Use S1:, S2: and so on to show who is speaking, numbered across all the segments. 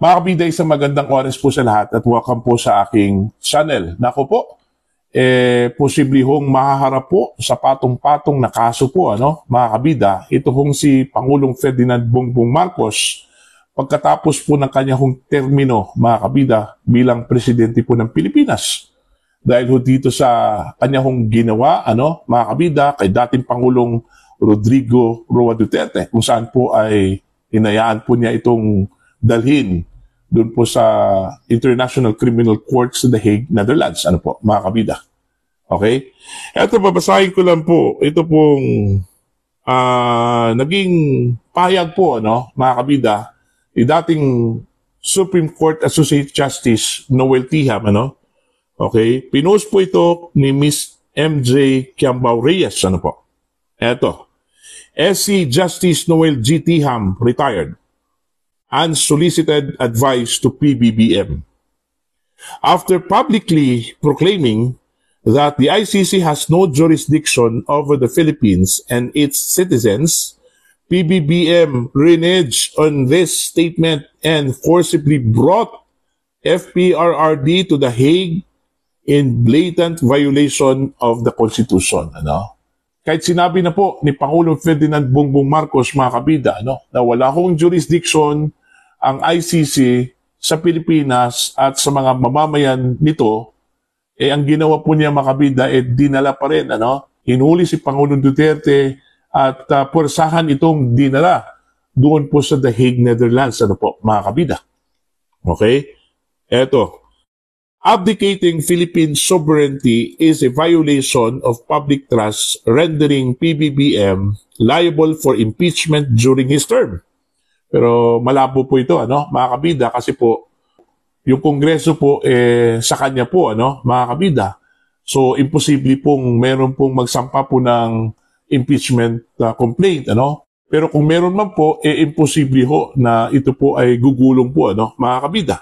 S1: Mga kabida, isang magandang oras po sa lahat at welcome po sa aking channel. Nako po, posible hong mahaharap po sa patong-patong na kaso po, mga kabida. Ito hong si Pangulong Ferdinand Bongbong Marcos pagkatapos po ng kanyang termino, mga kabida, bilang presidente po ng Pilipinas. Dahil ho dito sa kanyang ginawa, mga kabida, kay dating Pangulong Rodrigo Roa Duterte, kung saan po ay hinayaan po niya itong dalhin doon po sa International Criminal Court sa The Hague, Netherlands. Ano po, mga kabida? Okay? Ito, babasahin ko lang po. Ito pong naging pahayag po, mga kabida, yung dating Supreme Court Associate Justice Noel Tiham, Okay? Pinost po ito ni Miss MJ Kiambao Reyes, Ito. SC Justice Noel G. Tiham, retired. Unsolicited advice to PBBM. After publicly proclaiming that the ICC has no jurisdiction over the Philippines and its citizens, PBBM reneged on this statement and forcibly brought FPRRD to The Hague in blatant violation of the Constitution. Kahit sinabi na po ni Pangulong Ferdinand Bongbong Marcos, mga kabida, na wala hong jurisdiction ang ICC sa Pilipinas at sa mga mamamayan nito, ang ginawa po niya, mga kabida, dinala pa rin, hinuli si Pangulong Duterte at pwersahan itong dinala doon po sa The Hague, Netherlands, mga kabida. Okay? Eto. Abdicating Philippine sovereignty is a violation of public trust, rendering PBBM liable for impeachment during his term. Pero malabo po ito, mga kabida, kasi po yung Kongreso po sa kanya po, mga kabida. So imposible pong meron pong magsampa po ng impeachment complaint, Pero kung meron man po, imposible ho na ito po ay gugulong po, mga kabida.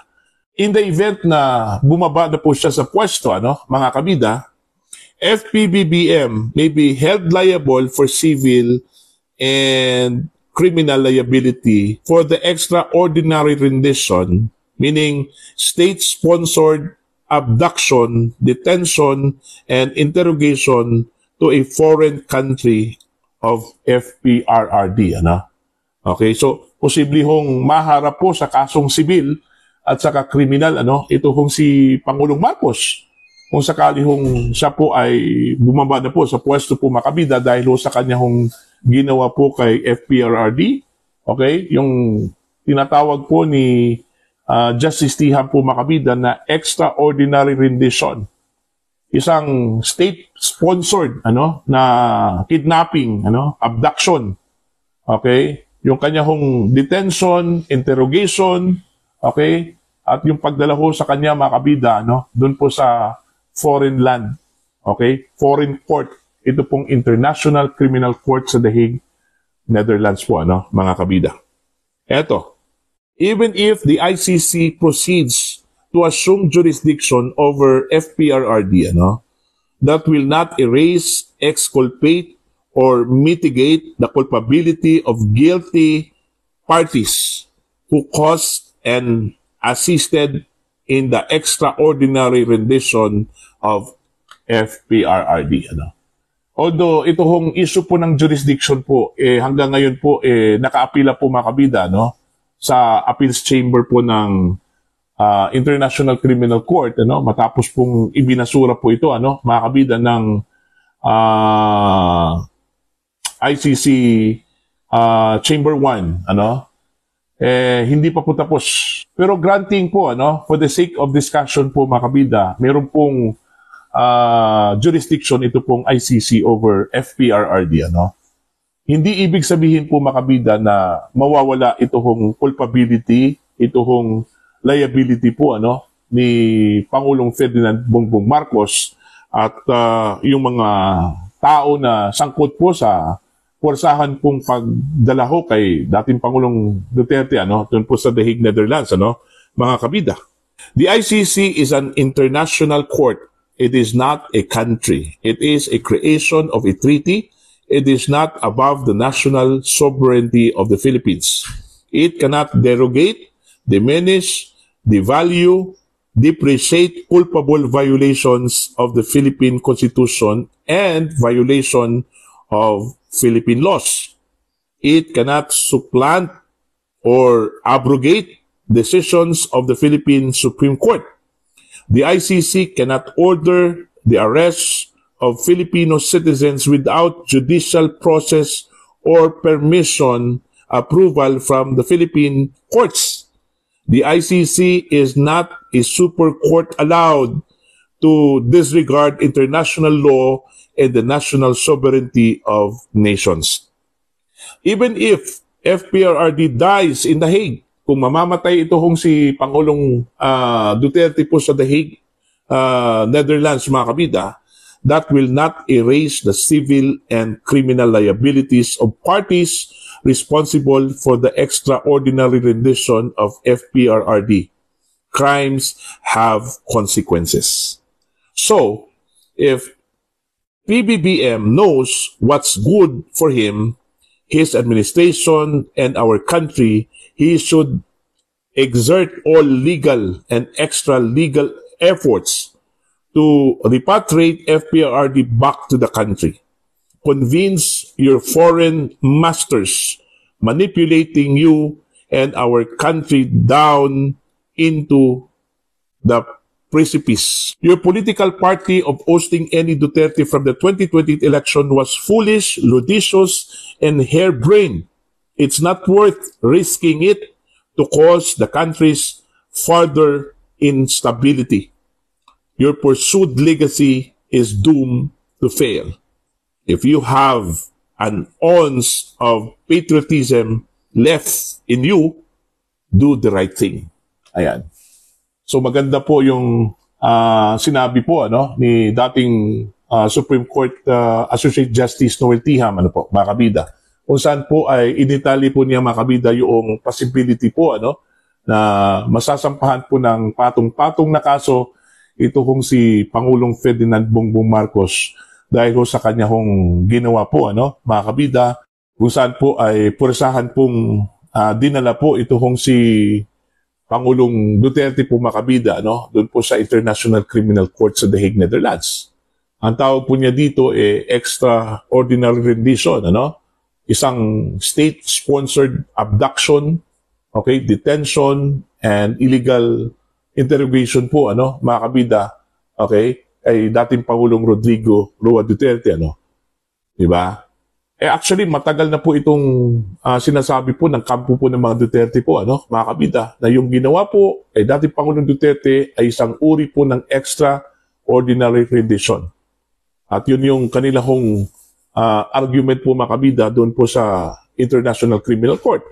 S1: In the event na bumaba na po siya sa pwesto, mga kabida, FPBBM may be held liable for civil and criminal liability for the extraordinary rendition, meaning state-sponsored abduction, detention, and interrogation to a foreign country of FPRRD. Okay, so posible hong maharap po sa kasong sibil at saka kriminal, ito hong si Pangulong Marcos. Kung sakali hong siya po ay bumaba na po sa pwesto po, mga kabida, dahil ho sa kanya hong ginawa po kay FPRRD, okay, yung tinatawag po ni Justice Tiham po, mga kabida, na extraordinary rendition. Isang state-sponsored na kidnapping, abduction. Okay? Yung kanya hong detention, interrogation, okay? At yung pagdala ho sa kanya, mga kabida, doon po sa foreign land, okay? Foreign court. Ito pong International Criminal Court sa The Hague, Netherlands po, mga kabida. Eto, even if the ICC proceeds to assume jurisdiction over FPRRD, that will not erase, exculpate, or mitigate the culpability of guilty parties who caused and assisted in the extraordinary rendition of FPRRD. Although ito hong issue po ng jurisdiction po, hanggang ngayon po nakaapila po, mga kabida, sa appeals chamber po ng International Criminal Court, matapos pong ibinasura po ito, mga kabida, ng ICC Chamber 1, hindi pa po tapos. Pero granting po, for the sake of discussion po, mga kabida, meron pong jurisdiction ito pong ICC over FPRRD, Hindi ibig sabihin po, mga kabida, na mawawala ito hong culpability, ito hong liability po, ni Pangulong Ferdinand Bongbong Marcos at yung mga tao na sangkot po sa pwersahan pong pagdala ho kay dating Pangulong Duterte, doon po sa The Hague, Netherlands, mga kabida. The ICC is an international court. It is not a country. It is a creation of a treaty. It is not above the national sovereignty of the Philippines. It cannot derogate diminish, devalue, depreciate culpable violations of the Philippine Constitution and violation of Philippine laws. It cannot supplant or abrogate decisions of the Philippine Supreme Court. The ICC cannot order the arrest of Filipino citizens without judicial process or permission approval from the Philippine courts. The ICC is not a super court allowed to disregard international law and the national sovereignty of nations. Even if FPRRD dies in The Hague, kung mamamatay ito kung si Pangulong Duterte po sa The Hague, Netherlands, mga kabida, that will not erase the civil and criminal liabilities of parties responsible for the extraordinary rendition of FPRRD. Crimes have consequences. So, if PBBM knows what's good for him, his administration, and our country, he should exert all legal and extra-legal efforts to repatriate FPRRD back to the country. Convince your foreign masters manipulating you and our country down into the precipice. Your political party of ousting any Duterte from the 2020 election was foolish, ludicrous, and harebrained. It's not worth risking it to cause the country's further instability. Your pursued legacy is doomed to fail. If you have an ounce of patriotism left in you, do the right thing. Ayan. So maganda po yung sinabi po ni dating Supreme Court Associate Justice Noel Tiham, mga kabida, kung saan po ay initali po niya, mga kabida, yung possibility po na masasampahan po ng patong-patong na kaso ito kung si Pangulong Ferdinand Bongbong Marcos dahil sa kanya kong ginawa po, mga kabida, kung saan po ay puresahan pong dinala po ito kung si Pangulong Duterte po, mga kabida, doon po sa International Criminal Court sa The Hague, Netherlands. Ang tawag po niya dito extraordinary rendition, isang state-sponsored abduction, detention, and illegal interrogation po, mga kabida, ay dating Pangulong Rodrigo Roa Duterte, diba? Actually, matagal na po itong sinasabi po ng kampo po ng mga Duterte po, mga kabida, na yung ginawa po ay dating Pangulong Duterte ay isang uri po ng extraordinary rendition. At yun yung kanila hong argument po, mga kabida, doon po sa International Criminal Court.